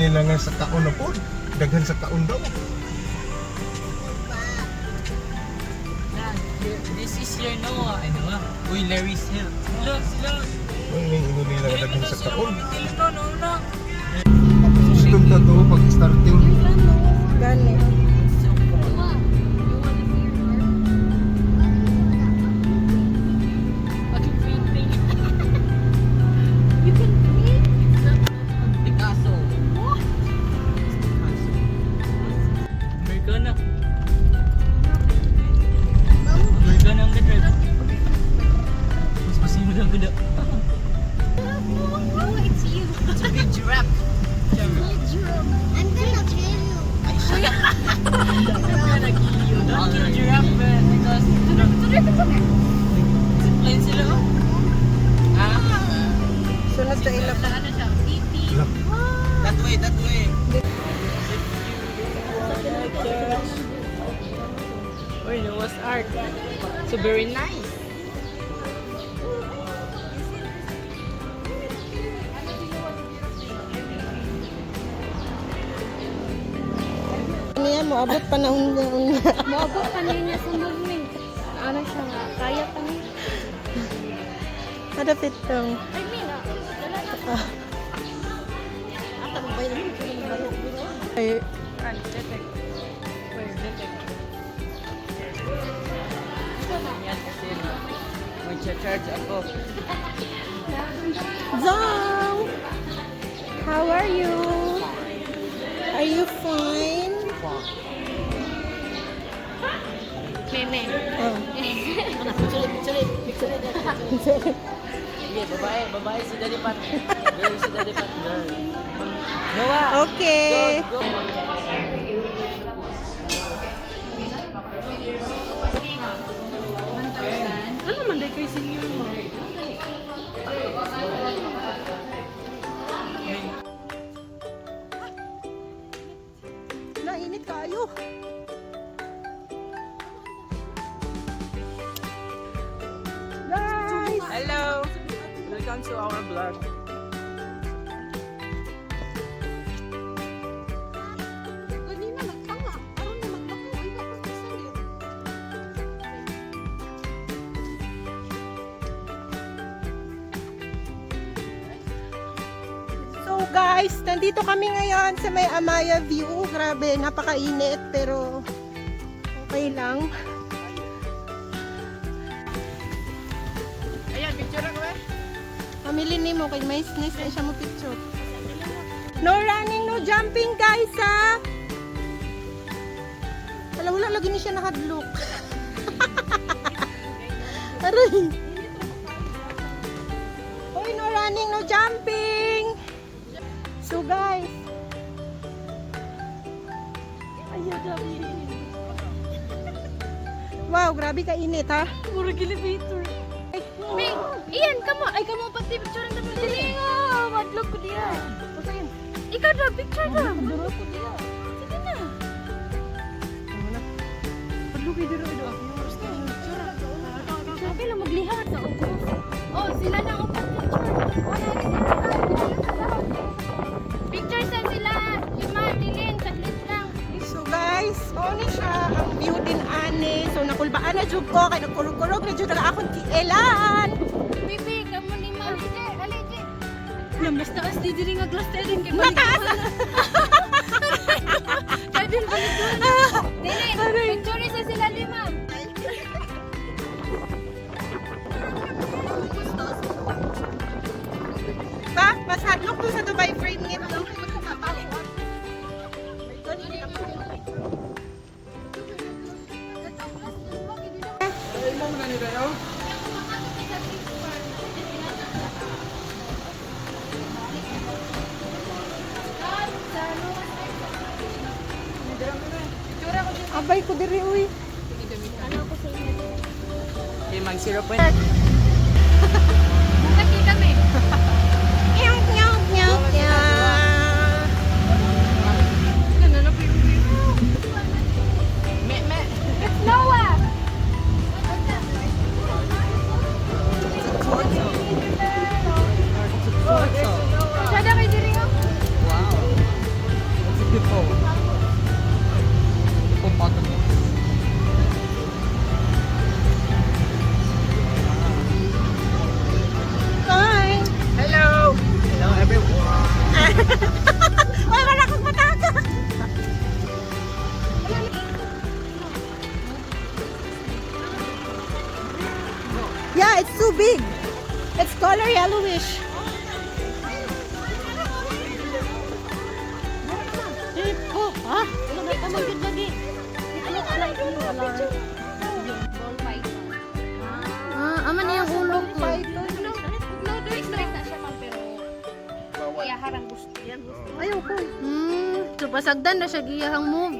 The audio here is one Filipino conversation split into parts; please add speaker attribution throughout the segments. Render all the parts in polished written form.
Speaker 1: nila nga sa kaon na po. Daghan sa kaon daw.
Speaker 2: This is your Noah. Ano nga? Uy, Larry's Hill. Sila.
Speaker 1: Ang ingon nila nga daghan sa kaon.
Speaker 2: No.
Speaker 1: System ta to pag starting.
Speaker 3: Gani.
Speaker 2: Americana ang drive. Mas masimula ang ganda.
Speaker 4: No, it's you.
Speaker 2: It's a big giraffe.
Speaker 4: I'm gonna kill you.
Speaker 2: I'm gonna kill you. Don't kill giraffe because zipline sila oh.
Speaker 3: Sunod sa ilap.
Speaker 4: Ano siya? EP.
Speaker 2: That way. Oh, Noah's Ark. So very nice.
Speaker 3: Niya mo abot panahon niya.
Speaker 4: Maabot pa niya sa movement. Ano siya nga? Kaya pa niya.
Speaker 3: Kadapit tong.
Speaker 4: I mean, dala na. Ata mo ba yun?
Speaker 3: Ay,
Speaker 2: Yan kasi mag-charge ako.
Speaker 3: Zong! How are you? Are you fine?
Speaker 4: Meme.
Speaker 3: Oh.
Speaker 2: Sige, babae si Daddy Pat. Girl si Daddy Pat. Girl. Noah!
Speaker 3: Okay.
Speaker 2: Go.
Speaker 4: Ano man day kay senior mo?
Speaker 3: Nainit kayo. Guys!
Speaker 2: Hello! Welcome to our vlog.
Speaker 3: Ganina nagtanga. Aron na magtanga. Ay, tapos masalit. So guys, nandito kami ngayon sa may Amaya View. Grabe, napakainit pero okay lang.
Speaker 2: Ayan, picture ako eh.
Speaker 3: Pamili ni mo kay mais nice na siya mo picture. No running, no jumping guys ha. Wala lagi ni siya nakadlook. Aray. Hoy, no running, no jumping. So guys, wow, grabe ka init ha.
Speaker 4: Murag elevator. Ming, iyan kamo. Ay kamo pati picture na mo dili nga. Madlog ko diya. Ikaw na picture na. Madlog ko diya. Sige na.
Speaker 3: Padlog kay diro do.
Speaker 4: Okay lang maglihat sa upo. Oh, sila na ang picture. Picture sa sila. Lima, dilin, saglit lang.
Speaker 3: So guys, mao ni siya ang view din ani. So nakulbaan na jud ko kay nagkurog-kurog na jud ang akong tielan.
Speaker 4: Bibi, kamo ni Ma. Alije.
Speaker 3: Mas taas di diri nga glass din kay
Speaker 4: Mataas! Kaya din balik doon. Dilin, picture sa sila lima.
Speaker 3: Ba, mas hadlok to sa Dubai frame nito. Abay ko diri uy.
Speaker 2: Okay, mag 0 point.
Speaker 4: Kasi kami.
Speaker 3: Meow meow meow meow.
Speaker 4: Noah! Sada kay diri nga.
Speaker 2: Wow.
Speaker 3: It's too big. It's color yellowish. Oh, ha? Ano na tamagid lagi? It looks like color.
Speaker 4: Ball python.
Speaker 3: Aman niyang ulo ko.
Speaker 4: No, doing straight na siya ma'am, pero kaya harang gusto yan.
Speaker 3: Ayaw ko. So pasagdan na siya giyahang move.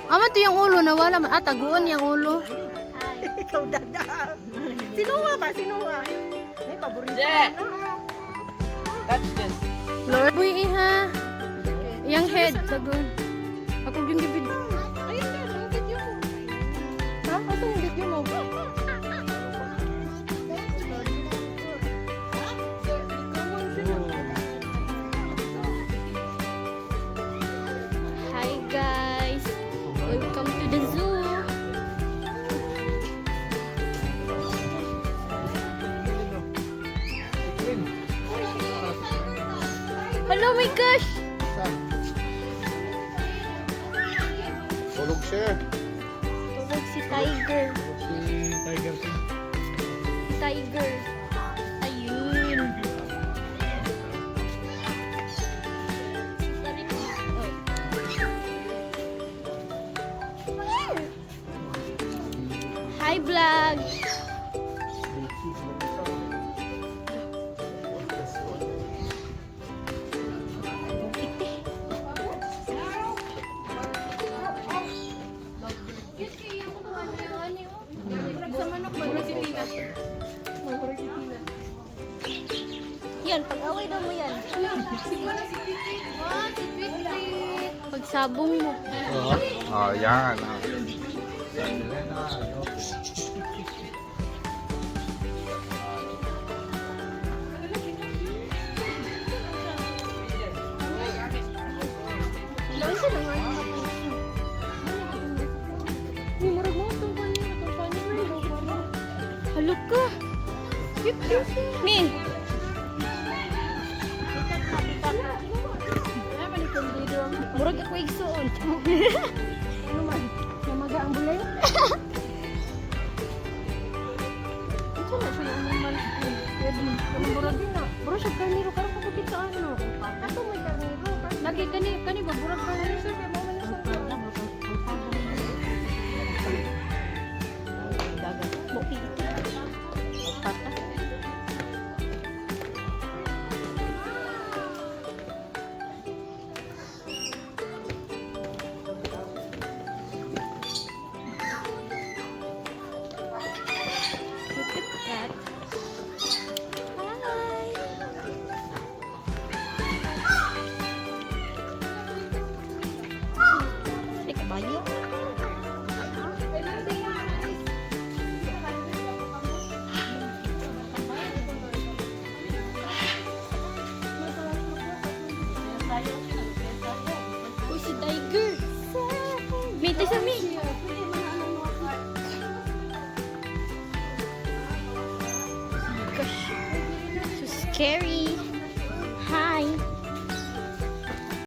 Speaker 3: Aman to yung ulo na wala. Taguan yung ulo. Ikaw dada. Sinuha ba? Sinuha. May paborito.
Speaker 2: Yeah. Touch this.
Speaker 3: Lord. Uy, iha. Yang head. Taguan. Ako yung gibid.
Speaker 4: Ayun na, yung video mo.
Speaker 3: Ha? Asa yung video mo?
Speaker 4: Hi guys, welcome to the zoo. Hello my gosh!
Speaker 1: Tulog siya.
Speaker 4: Tulog si Tiger.
Speaker 1: Si Tiger King.
Speaker 4: Tiger. Ayun. Hi vlog. Yan, pag-away daw mo yan. Pagsabong mo.
Speaker 1: Oh, yan.
Speaker 4: Lawan siya lang. May murag mo itong kanya. Halok ka. Min. Murag ako igsuon.
Speaker 3: Ano man? Namaga ang bulay? Ito na siya yung naman. Pwede. Ano murag din na? Bro, siya kaniro. Parang kapagit sa ano. Ato may kaniro. Lagi kani ba? Burag kaniro siya. Kaya mga nasa
Speaker 4: Uy, si Tiger. May tayo sa mi. Gosh. So scary.